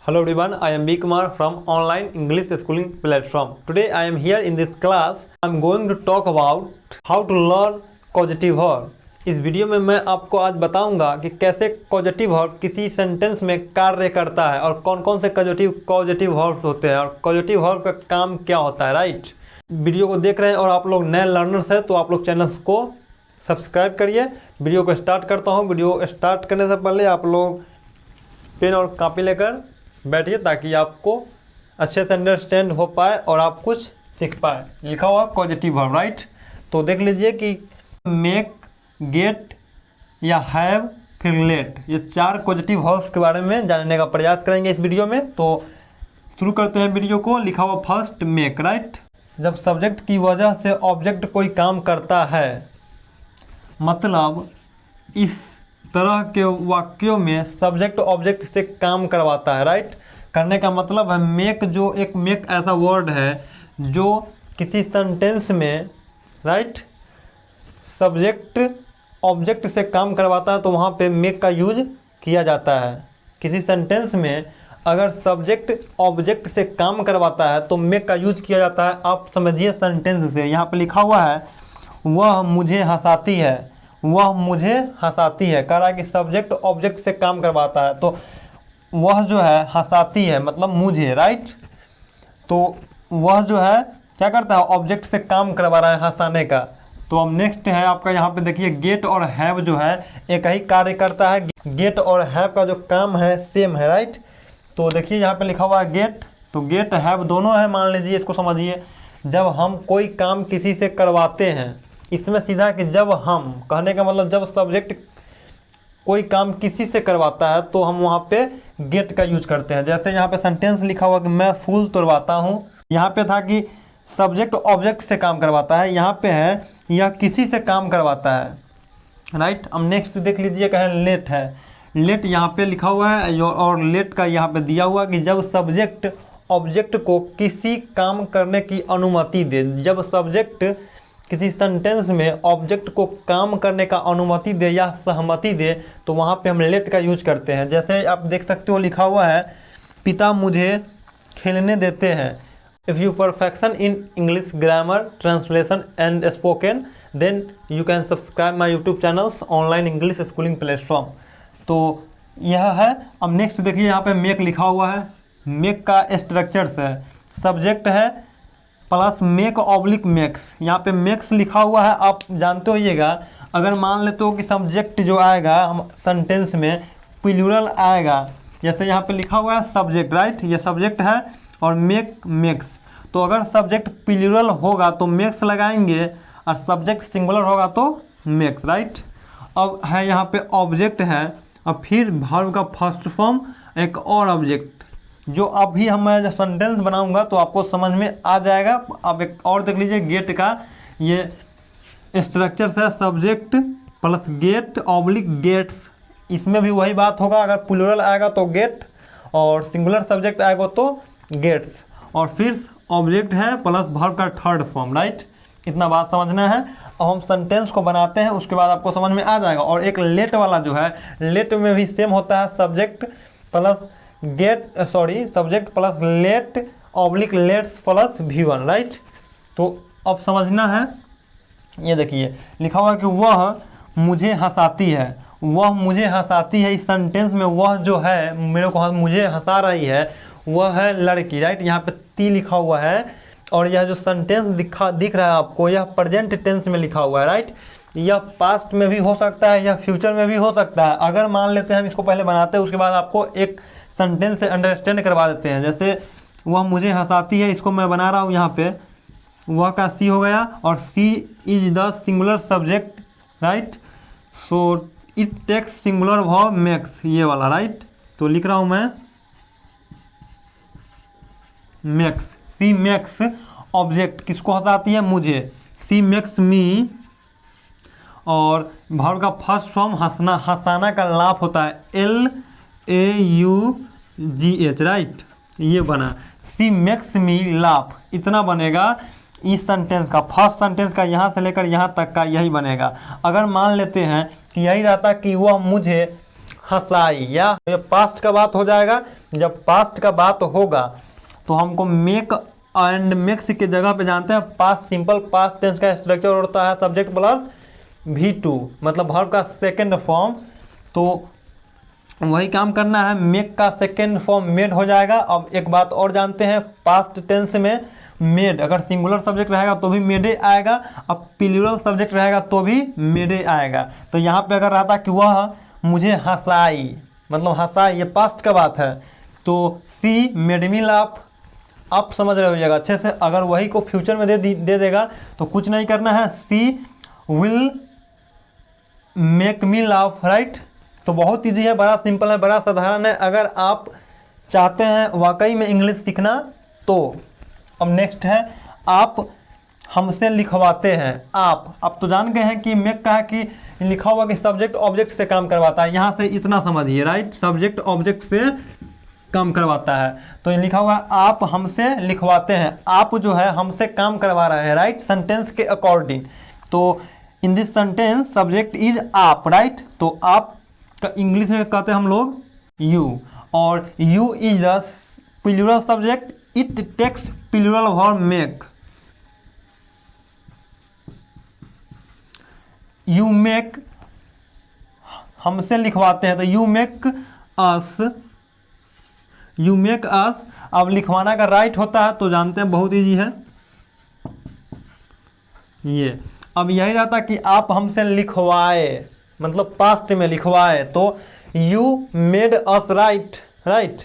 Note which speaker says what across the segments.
Speaker 1: Hello everyone, I am B. Kumar from online English schooling platform. Today I am here in this class. I am going to talk about how to learn causative verb. इस video में मैं आपको आज बताऊंगा कि कैसे causative verb किसी sentence में कार्य करता है और कौन कौन से causative verbs होते हैं और causative verb का काम क्या होता है, राइट। वीडियो को देख रहे हैं और आप लोग नए लर्नर्स हैं तो आप लोग चैनल को सब्सक्राइब करिए। वीडियो को स्टार्ट करता हूँ। वीडियो स्टार्ट करने से पहले आप लोग पेन और कॉपी लेकर बैठिए ताकि आपको अच्छे से अंडरस्टैंड हो पाए और आप कुछ सीख पाए। लिखा हुआ कॉजेटिव वर्ब, राइट। तो देख लीजिए कि मेक, गेट या हैव, फिर लेट, ये चार कॉजेटिव वर्ब्स के बारे में जानने का प्रयास करेंगे इस वीडियो में। तो शुरू करते हैं वीडियो को। लिखा हुआ फर्स्ट मेक, राइट। जब सब्जेक्ट की वजह से ऑब्जेक्ट कोई काम करता है, मतलब इस तरह के वाक्यों में सब्जेक्ट ऑब्जेक्ट से काम करवाता है, राइट। करने का मतलब है मेक, जो एक मेक ऐसा वर्ड है जो किसी सेंटेंस में, राइट, सब्जेक्ट ऑब्जेक्ट से काम करवाता है तो वहाँ पे मेक का यूज किया जाता है। किसी सेंटेंस में अगर सब्जेक्ट ऑब्जेक्ट से काम करवाता है तो मेक का यूज किया जाता है। आप समझिए सेंटेंस से, यहाँ पे लिखा हुआ है वह मुझे हंसाती है, वह मुझे हंसाती है। कह रहा है कि सब्जेक्ट ऑब्जेक्ट से काम करवाता है तो वह जो है हंसाती है मतलब मुझे, राइट। तो वह जो है क्या करता है, ऑब्जेक्ट से काम करवा रहा है हंसाने का। तो अब नेक्स्ट है आपका, यहाँ पे देखिए गेट और हैव जो है एक ही कार्य करता है। गेट और हैव का जो काम है सेम है, राइट। तो देखिए यहाँ पे लिखा हुआ है गेट, तो गेट हैव दोनों है। मान लीजिए, इसको समझिए, जब हम कोई काम किसी से करवाते हैं, इसमें सीधा कि जब हम, कहने का मतलब जब सब्जेक्ट कोई काम किसी से करवाता है तो हम वहाँ पे गेट का यूज करते हैं। जैसे यहाँ पे सेंटेंस लिखा हुआ कि मैं फूल तोड़वाता हूँ, यहाँ पे था कि सब्जेक्ट ऑब्जेक्ट से काम करवाता है, यहाँ पे है यह किसी से काम करवाता है, राइट। अब नेक्स्ट देख लीजिए, कहें लेट है। लेट यहाँ पे लिखा हुआ है और लेट का यहाँ पे दिया हुआ कि जब सब्जेक्ट ऑब्जेक्ट को किसी काम करने की अनुमति दे। जब सब्जेक्ट किसी सेंटेंस में ऑब्जेक्ट को काम करने का अनुमति दे या सहमति दे तो वहाँ पे हम लेट का यूज करते हैं। जैसे आप देख सकते हो लिखा हुआ है पिता मुझे खेलने देते हैं। If you perfection in English grammar, translation and spoken, then you can subscribe my YouTube channels online English schooling platform. तो यह है। अब नेक्स्ट देखिए, यहाँ पे मेक लिखा हुआ है। मेक का स्ट्रक्चर्स है, सब्जेक्ट है प्लस मेक ऑब्लिक मेक्स। यहाँ पे मेक्स लिखा हुआ है, आप जानते होइएगा। अगर मान लेते हो कि सब्जेक्ट जो आएगा हम सेंटेंस में प्लूरल आएगा, जैसे यहाँ पे लिखा हुआ है सब्जेक्ट, राइट, ये सब्जेक्ट है और मेक मेक्स। तो अगर सब्जेक्ट प्लूरल होगा तो मेक्स लगाएंगे और सब्जेक्ट सिंगुलर होगा तो मेक्स, राइट। अब है यहाँ पे ऑब्जेक्ट है और फिर वर्ब का फर्स्ट फॉर्म एक और ऑब्जेक्ट, जो अभी मैं जो सेंटेंस बनाऊंगा तो आपको समझ में आ जाएगा। अब एक और देख लीजिए, गेट का ये स्ट्रक्चर है, subject plus get oblique gets. इसमें भी वही बात होगा, अगर प्लूरल आएगा तो गेट और सिंगुलर सब्जेक्ट आएगा तो गेट्स, और फिर ऑब्जेक्ट है प्लस वर्ब का थर्ड फॉर्म, राइट। इतना बात समझना है। अब हम सेंटेंस को बनाते हैं, उसके बाद आपको समझ में आ जाएगा। और एक लेट वाला जो है, लेट में भी सेम होता है, subject plus subject plus let oblique lets plus V1, right. तो अब समझना है, ये देखिए लिखा हुआ है कि वह मुझे हंसाती है। वह मुझे हंसाती है, इस सेंटेंस में वह जो है मेरे को मुझे हंसा रही है वह है लड़की, राइट। यहाँ पे ती लिखा हुआ है और यह जो सेंटेंस दिख रहा है आपको, यह प्रेजेंट टेंस में लिखा हुआ है, राइट। यह पास्ट में भी हो सकता है, यह फ्यूचर में भी हो सकता है। अगर मान लेते हैं हम इसको पहले बनाते हैं, उसके बाद आपको एक सेंटेंस से अंडरस्टैंड करवा देते हैं। जैसे वह मुझे हंसाती है, इसको मैं बना रहा हूँ यहाँ पे, वह का सी हो गया और she is the singular subject, right. So it takes singular verb makes, ये वाला, राइट। तो लिख रहा हूँ मैं मेक्स, सी मेक्स ऑब्जेक्ट किसको हंसाती है, मुझे। सी मेक्स मी, और वर्ब का फर्स्ट फॉर्म हंसना, हंसाना का लाभ होता है LAUGH, राइट। ये बना सी मेक्स मी लाफ, इतना बनेगा इस सेंटेंस का। फर्स्ट सेंटेंस का यहाँ से लेकर यहाँ तक का यही बनेगा। अगर मान लेते हैं कि यही रहता कि वह मुझे हंसाई, या ये पास्ट का बात हो जाएगा। जब पास्ट का बात होगा तो हमको मेक एंड मेक्स की जगह पे जानते हैं पास्ट सिंपल पास्ट टेंस का स्ट्रक्चर होता है सब्जेक्ट प्लस V2, मतलब वर्ब का सेकेंड फॉर्म। तो वही काम करना है, मेक का सेकेंड फॉर्म मेड हो जाएगा। अब एक बात और जानते हैं, पास्ट टेंस में मेड अगर सिंगुलर सब्जेक्ट रहेगा तो भी मेडे आएगा, अब प्लूरल सब्जेक्ट रहेगा तो भी मेडे आएगा। तो यहाँ पे अगर रहता कि वह मुझे हंसाई, मतलब हंसाई, ये पास्ट का बात है, तो सी मेड मी लाफ। आप समझ रहे होइएगा अच्छे से। अगर वही को फ्यूचर में दे देगा तो कुछ नहीं करना है, she will make me laugh, right. तो बहुत ईजी है, बड़ा सिंपल है, बड़ा साधारण है। अगर आप चाहते हैं वाकई में इंग्लिश सीखना तो अब नेक्स्ट है, आप हमसे लिखवाते हैं। आप तो जान गए हैं कि मेक का है कि लिखा हुआ कि सब्जेक्ट ऑब्जेक्ट से काम करवाता है, यहाँ से इतना समझिए, राइट। सब्जेक्ट ऑब्जेक्ट से काम करवाता है, तो ये लिखा हुआ है आप हमसे लिखवाते हैं। आप जो है हमसे काम करवा रहे हैं, राइट, सेंटेंस के अकॉर्डिंग। तो in this sentence subject is आप, राइट। तो आप का इंग्लिश में कहते हैं हम लोग यू, और you is the plural subject, it takes plural verb make. You make हमसे लिखवाते हैं, तो you make us, you make us. अब लिखवाना का राइट होता है तो जानते हैं बहुत इजी है ये। अब यही रहता कि आप हमसे लिखवाए, मतलब पास्ट में लिखवाए, तो यू मेड अस, राइट।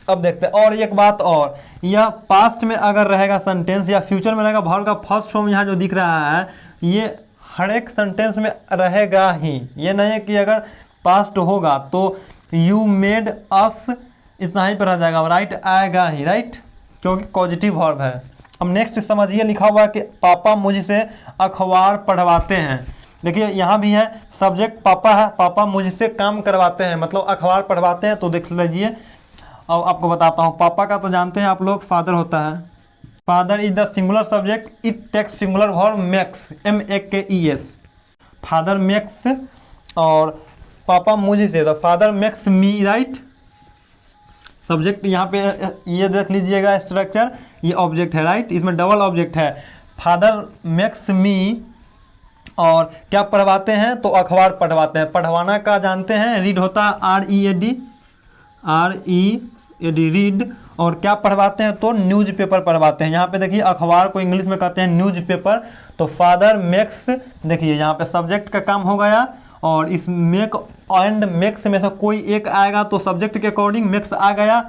Speaker 1: अब देखते हैं और एक बात और, यह पास्ट में अगर रहेगा सेंटेंस या फ्यूचर में रहेगा, वर्ब का फर्स्ट फॉर्म यहाँ जो दिख रहा है ये हर एक सेंटेंस में रहेगा ही। ये नहीं है कि अगर पास्ट होगा तो यू मेड अस इतना ही पर रह जाएगा, राइट आएगा ही, राइट, क्योंकि पॉजिटिव वर्ब है। अब नेक्स्ट समझिए, लिखा हुआ है कि पापा मुझसे अखबार पढ़वाते हैं। देखिए यहाँ भी है सब्जेक्ट पापा है, पापा मुझसे काम करवाते हैं, मतलब अखबार पढ़वाते हैं। तो देख लीजिए, अब आपको बताता हूँ। पापा का तो जानते हैं आप लोग फादर होता है, father is the singular subject, it takes singular verb makes, MEKES, father makes. और पापा मुझसे, the father makes me, right. Subject यहाँ पे ये देख लीजिएगा स्ट्रक्चर, ये ऑब्जेक्ट है, राइट, इसमें डबल ऑब्जेक्ट है, फादर मेक्स मी। और क्या पढ़वाते हैं, तो अखबार पढ़वाते हैं। पढ़वाना का जानते हैं, रीड होता है READ, रीड। और क्या पढ़वाते हैं, तो न्यूज़पेपर पढ़वाते हैं। यहाँ पे देखिए अखबार को इंग्लिश में कहते हैं न्यूज़पेपर। तो फादर मेक्स, देखिए यहाँ पे सब्जेक्ट का काम हो गया, और इस मेक एंड मेक्स में से कोई एक आएगा तो सब्जेक्ट के अकॉर्डिंग मेक्स आ गया,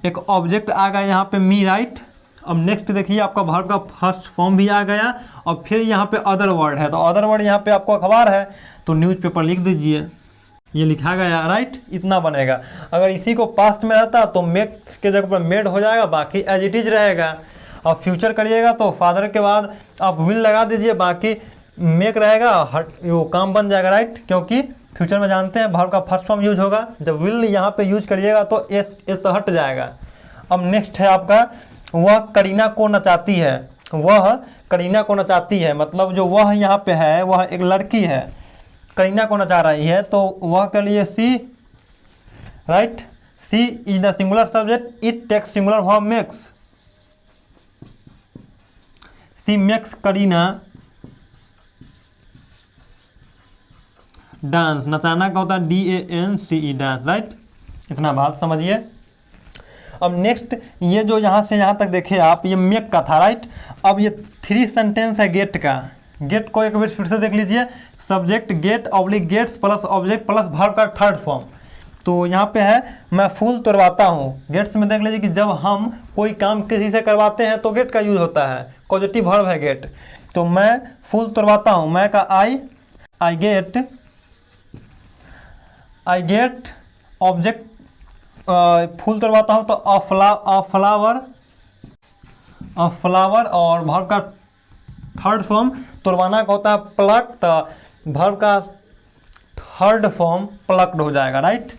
Speaker 1: एक ऑब्जेक्ट आ गया यहाँ पे मी, राइट। अब नेक्स्ट देखिए आपका वर्ब का फर्स्ट फॉर्म भी आ गया, और फिर यहाँ पे अदर वर्ड है, तो अदर वर्ड यहाँ पे आपको अखबार है तो न्यूज़पेपर लिख दीजिए, ये लिखा गया, राइट, इतना बनेगा। अगर इसी को पास्ट में रहता तो मेक के जगह पर मेड हो जाएगा, बाकी एज इट इज रहेगा। और फ्यूचर करिएगा तो फादर के बाद आप विल लगा दीजिए, बाकी मेक रहेगा, वो काम बन जाएगा, राइट, क्योंकि फ्यूचर में जानते हैं वर्ब का फर्स्ट फॉर्म यूज होगा। जब विल यहाँ पे यूज करिएगा तो एस हट जाएगा। अब नेक्स्ट है आपका, वह करीना को नचाती है, वह करीना को नचाती है, मतलब जो वह यहाँ पे है वह एक लड़की है, करीना को नचा रही है, तो वह के लिए she, right. She is the singular subject, it takes singular verb makes, she makes Kareena dance. नचाना का होता है DANCE, डांस, राइट। इतना बात समझिए। अब नेक्स्ट ये जो यहाँ से यहाँ तक देखे आप, ये मेक का था, राइट। अब ये 3 सेंटेंस है गेट का। गेट को एक बार फिर से देख लीजिए, subject get oblique gets plus object plus verb का थर्ड फॉर्म। तो यहाँ पे है मैं फूल तोड़वाता हूँ। गेट्स में देख लीजिए कि जब हम कोई काम किसी से करवाते हैं तो गेट का यूज होता है, पॉजिटिव वर्ब है गेट। तो मैं फूल तोड़वाता हूँ, मैं का आई गेट ऑब्जेक्ट, फूल तोड़वाता हूँ तो अ फ्लावर, और वर्ब का थर्ड फॉर्म तोड़वाना का होता है प्लक, तो वर्ब का थर्ड फॉर्म प्लक्ड हो जाएगा, राइट।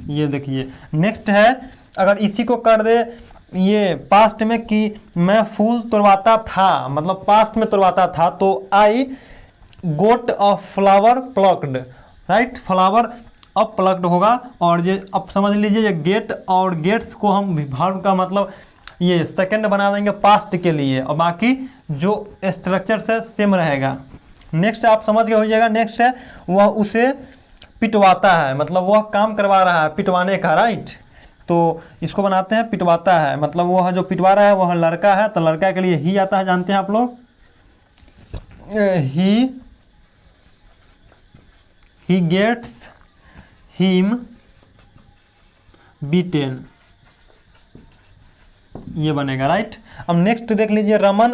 Speaker 1: ये देखिए नेक्स्ट है, अगर इसी को कर दे ये पास्ट में कि मैं फूल तोड़वाता था, मतलब पास्ट में तोड़वाता था, तो I got a flower plucked, right. Flower अब प्लग्ड होगा। और ये अब समझ लीजिए ये गेट और गेट्स को हम वर्ब का मतलब ये सेकंड बना देंगे पास्ट के लिए, और बाकी जो स्ट्रक्चर से सेम रहेगा। नेक्स्ट आप समझ गए हो जाएगा। नेक्स्ट है वह उसे पिटवाता है, मतलब वह काम करवा रहा है पिटवाने का, राइट। तो इसको बनाते हैं पिटवाता है, मतलब वह जो पिटवा रहा है वह लड़का है, तो लड़का के लिए ही आता है, जानते हैं आप लोग। ही गेट्स हिम बीटेन, ये बनेगा, राइट। अब नेक्स्ट देख लीजिए, रमन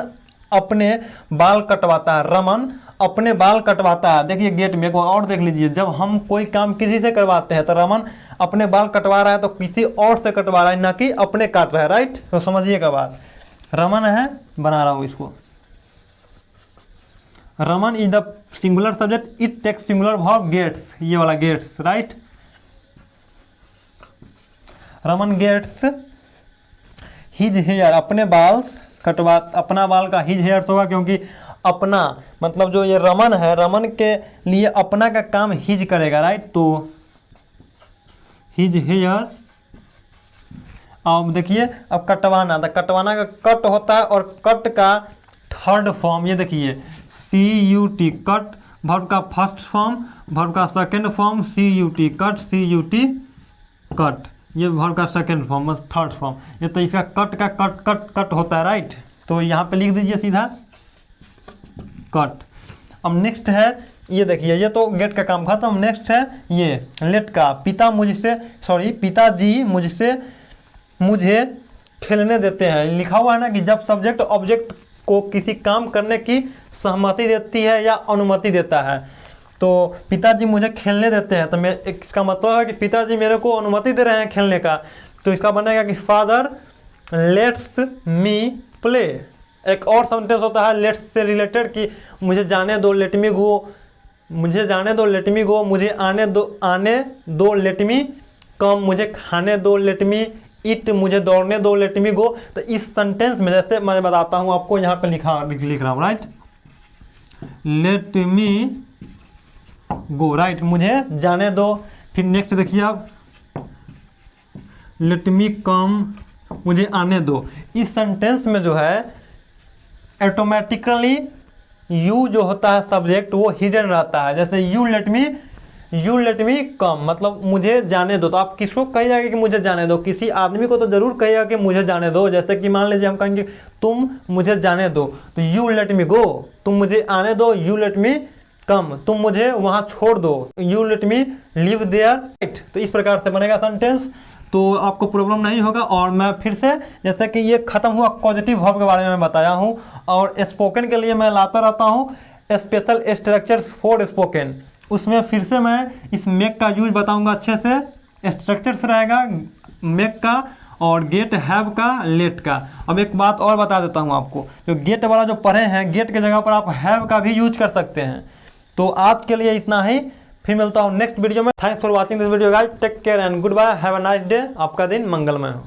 Speaker 1: अपने बाल कटवाता है। रमन अपने बाल कटवाता है। देखिए गेट में एक और देख लीजिए, जब हम कोई काम किसी से करवाते हैं तो रमन अपने बाल कटवा रहा है तो किसी और से कटवा रहा है, ना कि अपने काट रहा है, राइट। तो समझिएगा बात, रमन है, बना रहा हूँ इसको। Raman is the singular subject, it takes singular verb gets, ये वाला gets, right. Raman gets his hair, अपने बाल कटवा, अपना बाल का हिज हेयर होगा, क्योंकि अपना मतलब जो ये रमन है, रमन के लिए अपना का काम हिज करेगा, राइट। तो हिज हेयर। अब देखिए, अब कटवाना, तो कटवाना का कट होता है, और कट का थर्ड फॉर्म ये देखिए CUT, कट। वर्ब का फर्स्ट फॉर्म, वर्ब का second form CUT, cut, CUT cut, ये वर्ब का सेकेंड फॉर्म, थर्ड फॉर्म। ये तो इसका कट का कट कट कट होता है, राइट। तो यहाँ पे लिख दीजिए सीधा कट। अब नेक्स्ट है ये देखिए, ये तो गेट का काम खत्म। नेक्स्ट है ये लेट का, पिताजी मुझे खेलने देते हैं। लिखा हुआ है ना कि जब सब्जेक्ट ऑब्जेक्ट को किसी काम करने की सहमति देती है या अनुमति देता है, तो पिताजी मुझे खेलने देते हैं, तो मैं इसका मतलब है कि पिताजी मेरे को अनुमति दे रहे हैं खेलने का। तो इसका बनेगा कि फादर लेट्स मी प्ले। एक और सेंटेंस होता है लेट्स से रिलेटेड कि मुझे जाने दो, लेट मी गो, मुझे जाने दो, लेट मी गो, मुझे आने दो लेट मी कम, मुझे खाने दो, लेट मी ईट, मुझे दौड़ने दो, लेट मी गो। तो इस सेंटेंस में जैसे मैं बताता हूँ आपको, यहाँ पे लिख रहा हूँ, राइट। लेट मी गो, राइट, मुझे जाने दो। फिर नेक्स्ट देखिए आप, लेट मी कम, मुझे आने दो। इस सेंटेंस में जो है ऑटोमेटिकली यू जो होता है सब्जेक्ट वो हिडन रहता है। जैसे यू लेट मी कम, मतलब मुझे जाने दो। तो आप किसको कहिएगा कि मुझे जाने दो? किसी आदमी को तो जरूर कहिएगा कि मुझे जाने दो। जैसे कि मान लीजिए हम कहेंगे तुम मुझे जाने दो, तो यू लेट मी गो, तुम मुझे आने दो, यू लेट मी कम, तुम मुझे वहाँ छोड़ दो, you let me leave there, right. तो इस प्रकार से बनेगा सेंटेंस, तो आपको प्रॉब्लम नहीं होगा। और मैं फिर से, जैसे कि ये खत्म हुआ पॉजिटिव वर्ब के बारे में मैं बताया हूँ, और स्पोकन के लिए मैं लाता रहता हूँ स्पेशल स्ट्रक्चर्स फॉर स्पोकन। उसमें फिर से मैं इस मेक का यूज बताऊँगा अच्छे से। स्ट्रक्चर्स रहेगा मेक का और गेट, हैव का, लेट का। अब एक बात और बता देता हूँ आपको, जो गेट वाला जो पढ़े हैं, गेट के जगह पर आप हैव का भी यूज कर सकते हैं। तो आज के लिए इतना ही, फिर मिलता हूँ नेक्स्ट वीडियो में। Thanks for watching this video guys, take care and goodbye, have a nice day. आपका दिन मंगलमय हो।